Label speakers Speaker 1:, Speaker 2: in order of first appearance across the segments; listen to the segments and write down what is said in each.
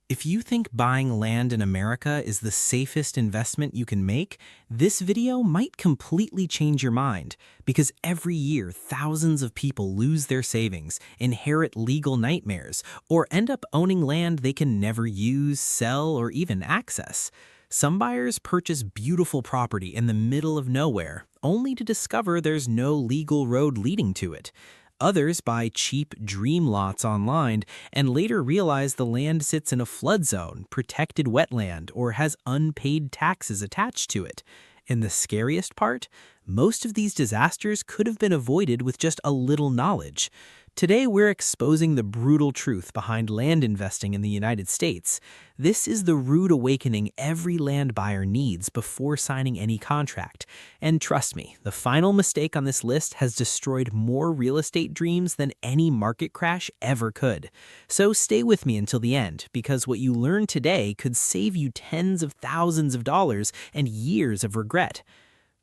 Speaker 1: If you think buying land in America is the safest investment you can make, this video might completely change your mind because every year thousands of people lose their savings, inherit legal nightmares, or end up owning land they can never use, sell, or even access. Some buyers purchase beautiful property in the middle of nowhere, only to discover there's no legal road leading to it. Others buy cheap dream lots online and later realize the land sits in a flood zone, protected wetland, or has unpaid taxes attached to it. And the scariest part? Most of these disasters could have been avoided with just a little knowledge. Today, we're exposing the brutal truth behind land investing in the United States. This is the rude awakening every land buyer needs before signing any contract. And trust me, the final mistake on this list has destroyed more real estate dreams than any market crash ever could. So stay with me until the end, because what you learn today could save you tens of thousands of dollars and years of regret.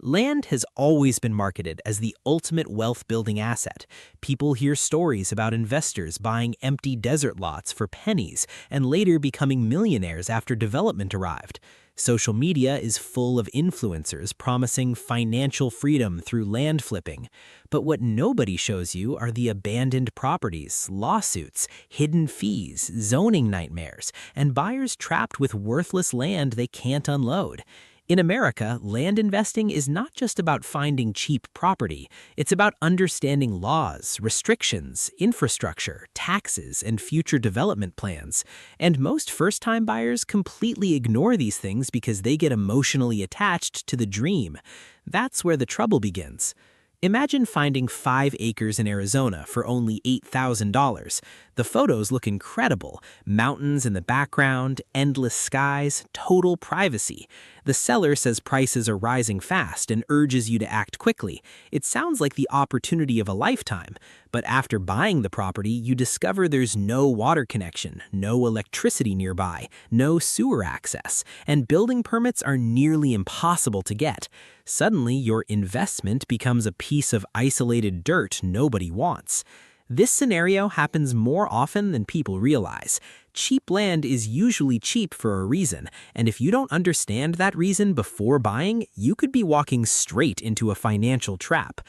Speaker 1: Land has always been marketed as the ultimate wealth-building asset. People hear stories about investors buying empty desert lots for pennies and later becoming millionaires after development arrived. Social media is full of influencers promising financial freedom through land flipping. But what nobody shows you are the abandoned properties, lawsuits, hidden fees, zoning nightmares, and buyers trapped with worthless land they can't unload. In America, land investing is not just about finding cheap property. It's about understanding laws, restrictions, infrastructure, taxes, and future development plans. And most first-time buyers completely ignore these things because they get emotionally attached to the dream. That's where the trouble begins. Imagine finding 5 acres in Arizona for only $8,000. The photos look incredible. Mountains in the background, endless skies, total privacy. The seller says prices are rising fast and urges you to act quickly. It sounds like the opportunity of a lifetime. But after buying the property, you discover there's no water connection, no electricity nearby, no sewer access, and building permits are nearly impossible to get. Suddenly, your investment becomes a piece of isolated dirt nobody wants. This scenario happens more often than people realize. Cheap land is usually cheap for a reason, and if you don't understand that reason before buying, you could be walking straight into a financial trap.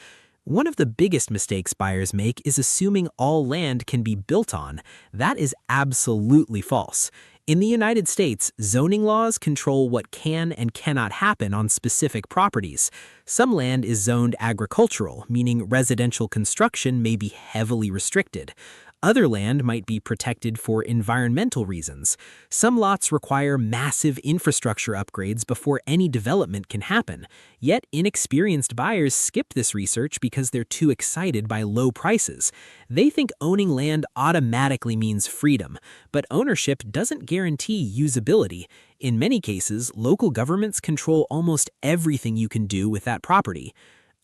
Speaker 1: One of the biggest mistakes buyers make is assuming all land can be built on. That is absolutely false. In the United States, zoning laws control what can and cannot happen on specific properties. Some land is zoned agricultural, meaning residential construction may be heavily restricted. Other land might be protected for environmental reasons. Some lots require massive infrastructure upgrades before any development can happen. Yet inexperienced buyers skip this research because they're too excited by low prices. They think owning land automatically means freedom, but ownership doesn't guarantee usability. In many cases, local governments control almost everything you can do with that property.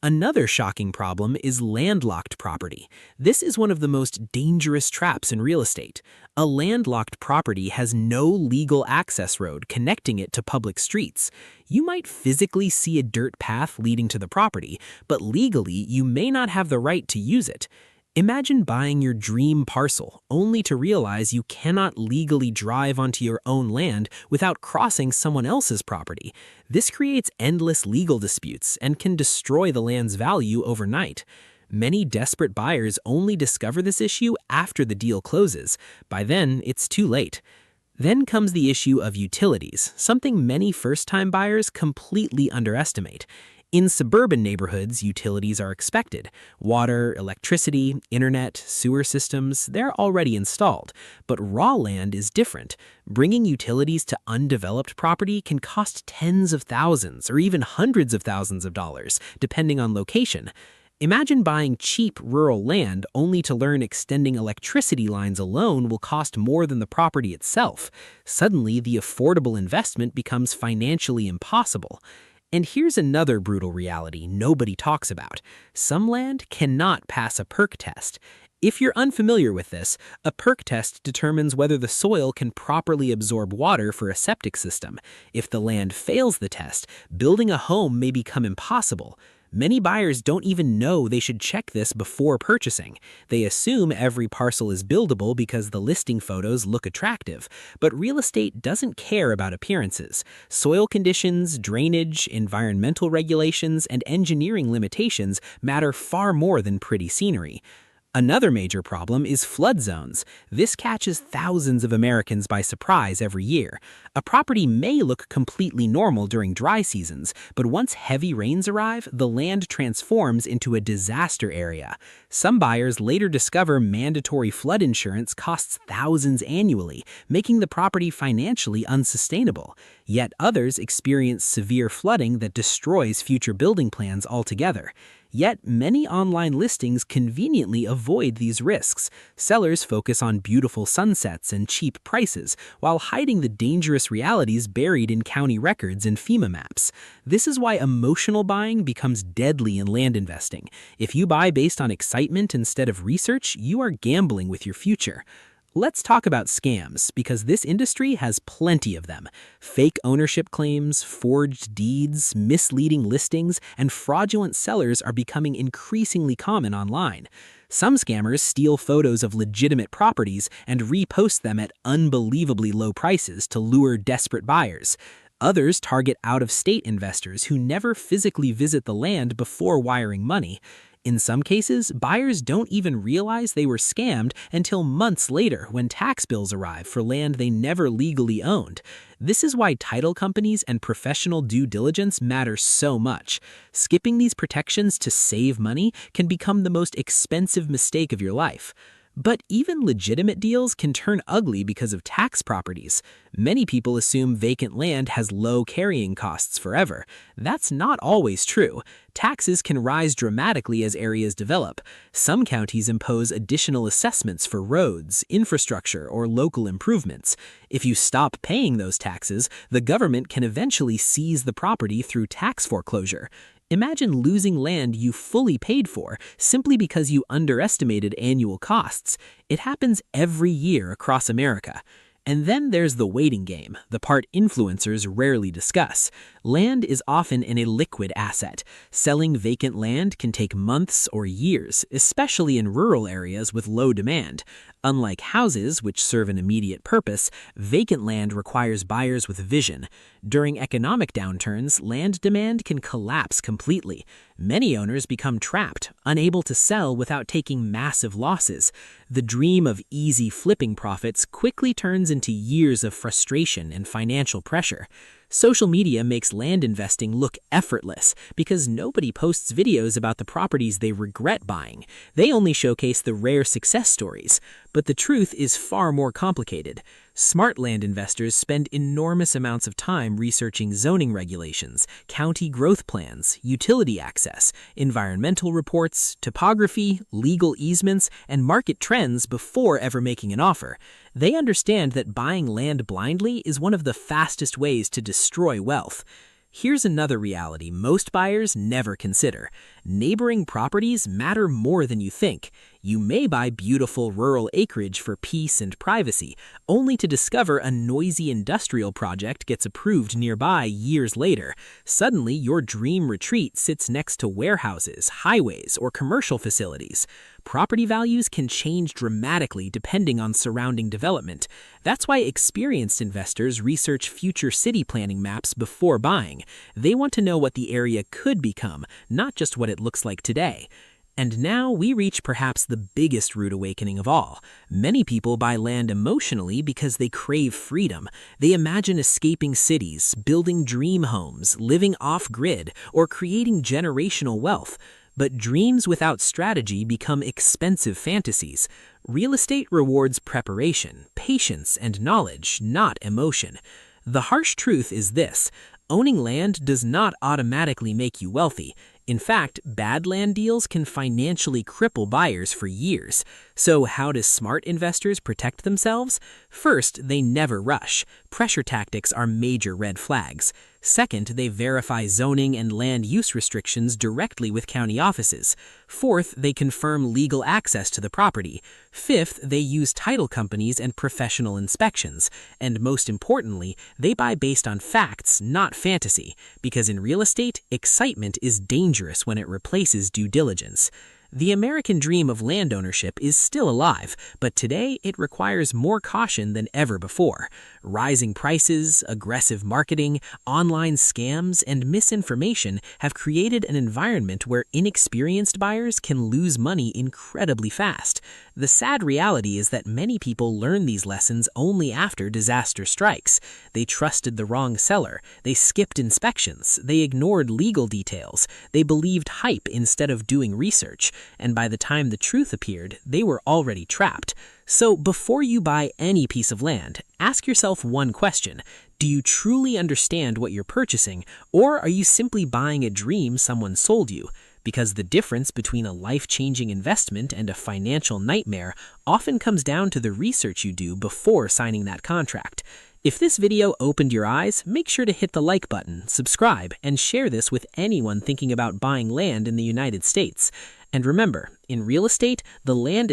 Speaker 1: Another shocking problem is landlocked property. This is one of the most dangerous traps in real estate. A landlocked property has no legal access road connecting it to public streets. You might physically see a dirt path leading to the property, but legally you may not have the right to use it. Imagine buying your dream parcel, only to realize you cannot legally drive onto your own land without crossing someone else's property. This creates endless legal disputes and can destroy the land's value overnight. Many desperate buyers only discover this issue after the deal closes. By then, it's too late. Then comes the issue of utilities, something many first-time buyers completely underestimate. In suburban neighborhoods, utilities are expected. Water, electricity, internet, sewer systems, they're already installed. But raw land is different. Bringing utilities to undeveloped property can cost tens of thousands or even hundreds of thousands of dollars, depending on location. Imagine buying cheap rural land only to learn extending electricity lines alone will cost more than the property itself. Suddenly, the affordable investment becomes financially impossible. And here's another brutal reality nobody talks about. Some land cannot pass a perk test. If you're unfamiliar with this, a perk test determines whether the soil can properly absorb water for a septic system. If the land fails the test, building a home may become impossible. Many buyers don't even know they should check this before purchasing. They assume every parcel is buildable because the listing photos look attractive, but real estate doesn't care about appearances. Soil conditions, drainage, environmental regulations, and engineering limitations matter far more than pretty scenery. Another major problem is flood zones. This catches thousands of Americans by surprise every year. A property may look completely normal during dry seasons, but once heavy rains arrive, the land transforms into a disaster area. Some buyers later discover mandatory flood insurance costs thousands annually, making the property financially unsustainable. Yet others experience severe flooding that destroys future building plans altogether. Yet many online listings conveniently avoid these risks. Sellers focus on beautiful sunsets and cheap prices, while hiding the dangerous realities buried in county records and FEMA maps. This is why emotional buying becomes deadly in land investing. If you buy based on excitement instead of research, you are gambling with your future. Let's talk about scams, because this industry has plenty of them. Fake ownership claims, forged deeds, misleading listings, and fraudulent sellers are becoming increasingly common online. Some scammers steal photos of legitimate properties and repost them at unbelievably low prices to lure desperate buyers. Others target out-of-state investors who never physically visit the land before wiring money. In some cases, buyers don't even realize they were scammed until months later when tax bills arrive for land they never legally owned. This is why title companies and professional due diligence matter so much. Skipping these protections to save money can become the most expensive mistake of your life. But even legitimate deals can turn ugly because of tax properties. Many people assume vacant land has low carrying costs forever. That's not always true. Taxes can rise dramatically as areas develop. Some counties impose additional assessments for roads, infrastructure, or local improvements. If you stop paying those taxes, the government can eventually seize the property through tax foreclosure. Imagine losing land you fully paid for simply because you underestimated annual costs. It happens every year across America. And then there's the waiting game, the part influencers rarely discuss. Land is often an illiquid asset. Selling vacant land can take months or years, especially in rural areas with low demand. Unlike houses, which serve an immediate purpose, vacant land requires buyers with vision. During economic downturns, land demand can collapse completely. Many owners become trapped, unable to sell without taking massive losses. The dream of easy flipping profits quickly turns into years of frustration and financial pressure. Social media makes land investing look effortless because nobody posts videos about the properties they regret buying. They only showcase the rare success stories. But the truth is far more complicated. Smart land investors spend enormous amounts of time researching zoning regulations, county growth plans, utility access, environmental reports, topography, legal easements, and market trends before ever making an offer. They understand that buying land blindly is one of the fastest ways to destroy wealth. Here's another reality most buyers never consider. Neighboring properties matter more than you think. You may buy beautiful rural acreage for peace and privacy, only to discover a noisy industrial project gets approved nearby years later. Suddenly, your dream retreat sits next to warehouses, highways, or commercial facilities. Property values can change dramatically depending on surrounding development. That's why experienced investors research future city planning maps before buying. They want to know what the area could become, not just what it looks like today. And now we reach perhaps the biggest rude awakening of all. Many people buy land emotionally because they crave freedom. They imagine escaping cities, building dream homes, living off-grid, or creating generational wealth. But dreams without strategy become expensive fantasies. Real estate rewards preparation, patience, and knowledge, not emotion. The harsh truth is this: owning land does not automatically make you wealthy. In fact, bad land deals can financially cripple buyers for years. So how do smart investors protect themselves? First, they never rush. Pressure tactics are major red flags. Second, they verify zoning and land use restrictions directly with county offices. Fourth, they confirm legal access to the property. Fifth, they use title companies and professional inspections. And most importantly, they buy based on facts, not fantasy, because in real estate, excitement is dangerous when it replaces due diligence. The American dream of land ownership is still alive, but today it requires more caution than ever before. Rising prices, aggressive marketing, online scams, and misinformation have created an environment where inexperienced buyers can lose money incredibly fast. The sad reality is that many people learn these lessons only after disaster strikes. They trusted the wrong seller, they skipped inspections, they ignored legal details, they believed hype instead of doing research, and by the time the truth appeared, they were already trapped. So before you buy any piece of land, ask yourself one question. Do you truly understand what you're purchasing, or are you simply buying a dream someone sold you? Because the difference between a life-changing investment and a financial nightmare often comes down to the research you do before signing that contract. If this video opened your eyes, make sure to hit the like button, subscribe, and share this with anyone thinking about buying land in the United States. And remember, in real estate, the land